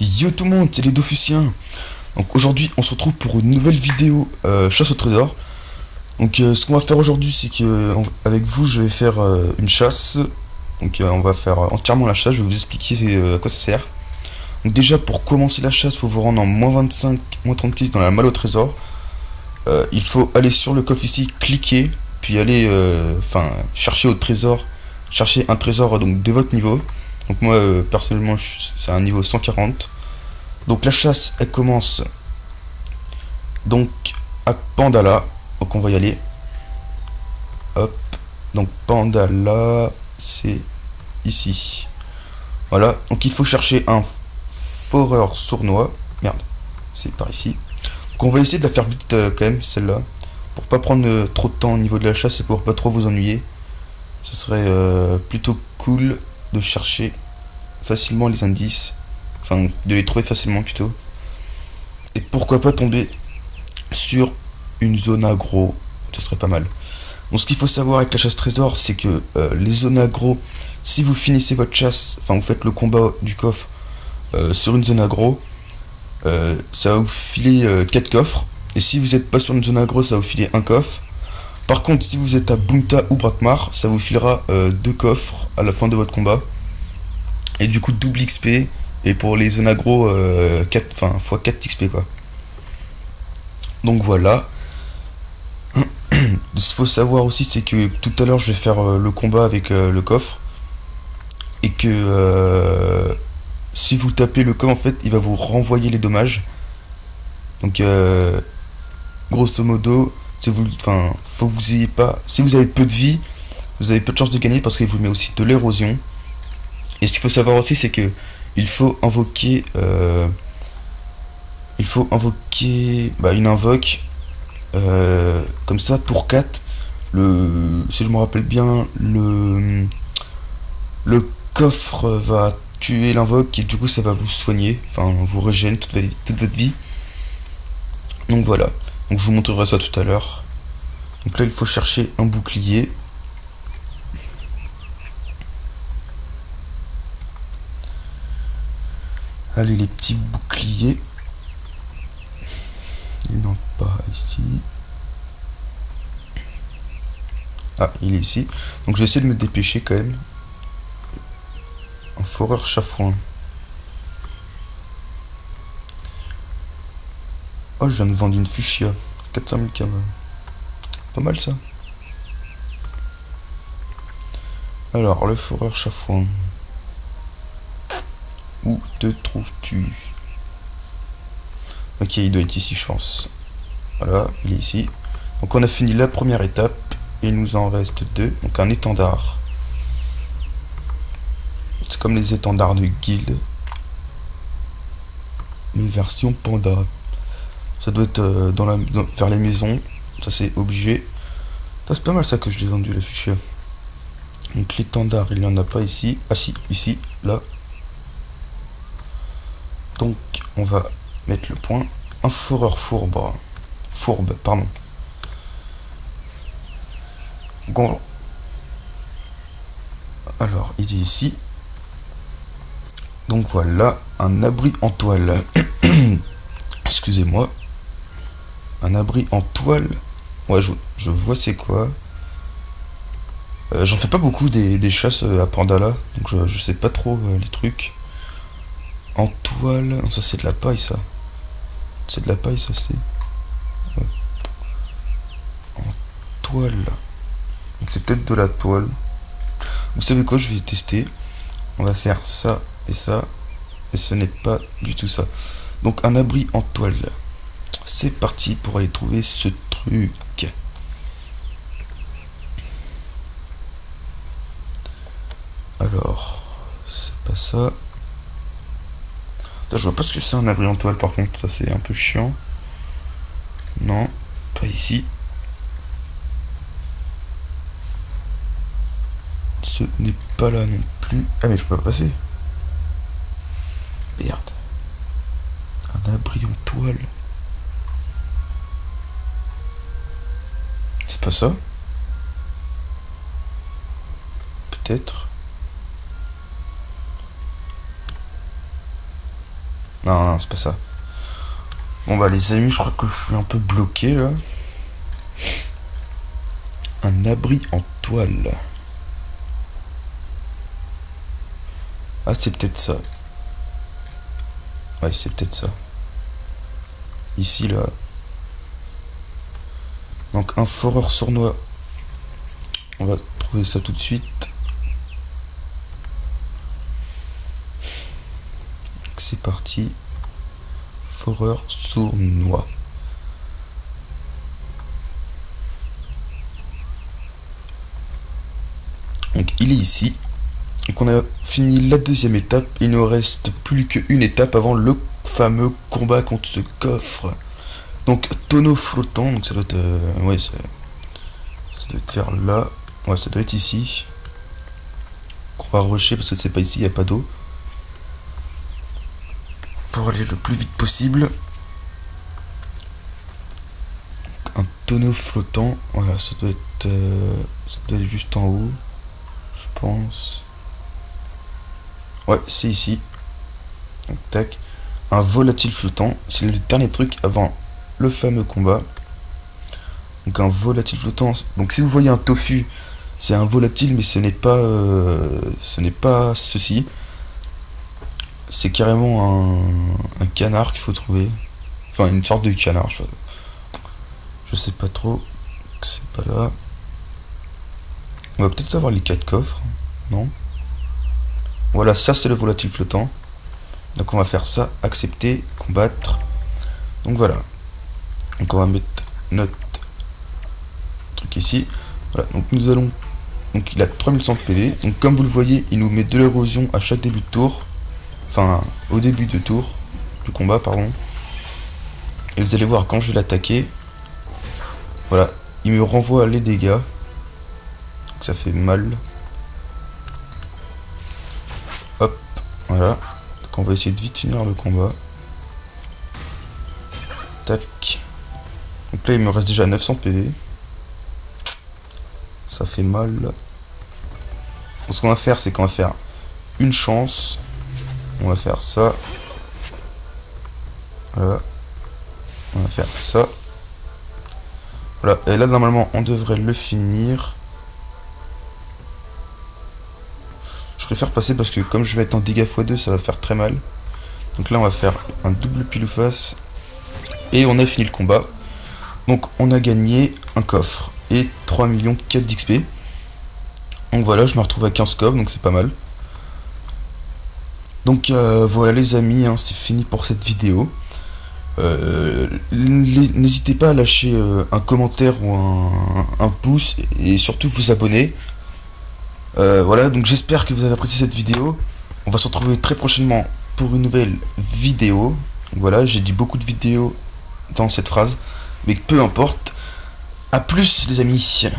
Yo tout le monde, c'est les Dofusiens. Donc aujourd'hui on se retrouve pour une nouvelle vidéo chasse au trésor. Donc ce qu'on va faire aujourd'hui c'est que avec vous je vais faire une chasse. Donc on va faire entièrement la chasse, je vais vous expliquer à quoi ça sert. Donc déjà pour commencer la chasse, il faut vous rendre en -25, -36 dans la malle au trésor. Il faut aller sur le coffre ici, cliquer, puis aller chercher au trésor, chercher un trésor donc de votre niveau. Donc moi personnellement c'est un niveau 140. Donc la chasse elle commence donc à Pandala. Donc on va y aller. Hop. Donc Pandala c'est ici. Voilà. Donc il faut chercher un foreur sournois. Merde. C'est par ici. Donc on va essayer de la faire vite quand même celle-là. Pour pas prendre trop de temps au niveau de la chasse et pour pas trop vous ennuyer. Ce serait plutôt cool de chercher facilement les indices. Enfin, de les trouver facilement plutôt. Et pourquoi pas tomber sur une zone aggro. Ce serait pas mal. Donc ce qu'il faut savoir avec la chasse trésor, c'est que les zones aggro, si vous finissez votre chasse, enfin vous faites le combat du coffre sur une zone aggro, ça va vous filer 4 coffres. Et si vous n'êtes pas sur une zone aggro, ça va vous filer un coffre. Par contre, si vous êtes à Bunta ou Brakmar, ça vous filera 2 coffres à la fin de votre combat. Et du coup, double XP. Et pour les zones aggro, 4, enfin, x4 XP quoi. Donc voilà. Ce qu'il faut savoir aussi, c'est que tout à l'heure, je vais faire le combat avec le coffre. Et que si vous tapez le coffre, en fait, il va vous renvoyer les dommages. Donc, grosso modo, faut que vous ayez pas. Si vous avez peu de vie, vous avez peu de chance de gagner parce qu'il vous met aussi de l'érosion. Et ce qu'il faut savoir aussi, c'est que il faut invoquer une invoque comme ça, tour 4. Si je me rappelle bien, le coffre va tuer l'invoque et du coup ça va vous soigner, enfin vous régénérer toute votre vie. Donc voilà, donc je vous montrerai ça tout à l'heure. Donc là il faut chercher un bouclier. Allez les petits boucliers. Non pas ici. Ah il est ici. Donc je vais essayer de me dépêcher quand même. Un foreur chafouin. Oh je viens de vendre une fuchsia. 400 000 km. Pas mal ça. Alors le foreur chafouin. Où te trouves-tu? Ok, il doit être ici, je pense. Voilà, il est ici. Donc on a fini la première étape. Et il nous en reste 2. Donc un étendard. C'est comme les étendards de guilde. Mais version panda. Ça doit être vers les maisons. Ça c'est obligé. C'est pas mal ça que je l'ai vendu la fuchsia. Donc l'étendard, il n'y en a pas ici. Ah si, ici, là. Donc on va mettre le point. Un foreur fourbe, pardon. Bon. Alors il est ici. Donc voilà, un abri en toile. Excusez-moi. Un abri en toile. Ouais, je vois c'est quoi. J'en fais pas beaucoup des chasses à Pandala. Donc je sais pas trop les trucs. En toile. Non, ça c'est de la paille ça. C'est de la paille ça c'est. Ouais. En toile. Donc c'est peut-être de la toile. Vous savez quoi, je vais tester. On va faire ça et ça. Et ce n'est pas du tout ça. Donc un abri en toile. C'est parti pour aller trouver ce truc. Alors, c'est pas ça. Je vois pas ce que c'est un abri en toile par contre, ça c'est un peu chiant. Non, pas ici. Ce n'est pas là non plus. Ah mais je peux pas passer. Merde. Un abri en toile. C'est pas ça? Peut-être. Non, non, c'est pas ça. Bon bah les amis, je crois que je suis un peu bloqué là. Un abri en toile. Ah, c'est peut-être ça. Ouais, c'est peut-être ça. Ici, là. Donc, un foreur sournois. On va trouver ça tout de suite. C'est parti. Foreur sournois. Donc, il est ici. Donc on a fini la deuxième étape, il ne reste plus qu'une étape avant le fameux combat contre ce coffre. Donc tonneau flottant, donc ça doit être... ouais, ça doit être vers là. Ouais, ça doit être ici. On va rusher parce que c'est pas ici, il n'y a pas d'eau. Pour aller le plus vite possible. Un tonneau flottant, voilà, ça doit être juste en haut, je pense. Ouais, c'est ici. Donc, tac. Un volatile flottant. C'est le dernier truc avant le fameux combat. Donc un volatile flottant. Donc si vous voyez un tofu, c'est un volatile, mais ce n'est pas ceci. C'est carrément un canard qu'il faut trouver. Enfin, une sorte de canard. Je sais pas trop. C'est pas là. On va peut-être savoir les 4 coffres. Non? Voilà, ça c'est le volatile flottant. Donc on va faire ça, accepter, combattre. Donc voilà. Donc on va mettre notre truc ici. Voilà, donc nous allons... Donc il a 3100 PV. Donc comme vous le voyez, il nous met de l'érosion à chaque début de tour. Enfin, au début de tour. Du combat, pardon. Et vous allez voir, quand je vais l'attaquer... Voilà, il me renvoie les dégâts. Donc ça fait mal. Hop, voilà. Donc on va essayer de vite finir le combat. Tac. Donc là il me reste déjà 900 PV. Ça fait mal. Donc ce qu'on va faire, c'est qu'on va faire une chance. On va faire ça. Voilà. On va faire ça. Voilà. Et là normalement on devrait le finir. Je préfère passer parce que comme je vais être en dégâts x2, ça va faire très mal. Donc là on va faire un double pile ou face. Et on a fini le combat. Donc on a gagné un coffre et 3 millions 4 d'XP. Donc voilà, je me retrouve à 15 coffres, donc c'est pas mal. Donc voilà les amis, hein, c'est fini pour cette vidéo. N'hésitez pas à lâcher un commentaire ou un pouce et surtout vous abonner. Voilà, donc j'espère que vous avez apprécié cette vidéo. On va se retrouver très prochainement pour une nouvelle vidéo. Donc voilà, j'ai dit beaucoup de vidéos dans cette phrase, mais peu importe. A plus les amis.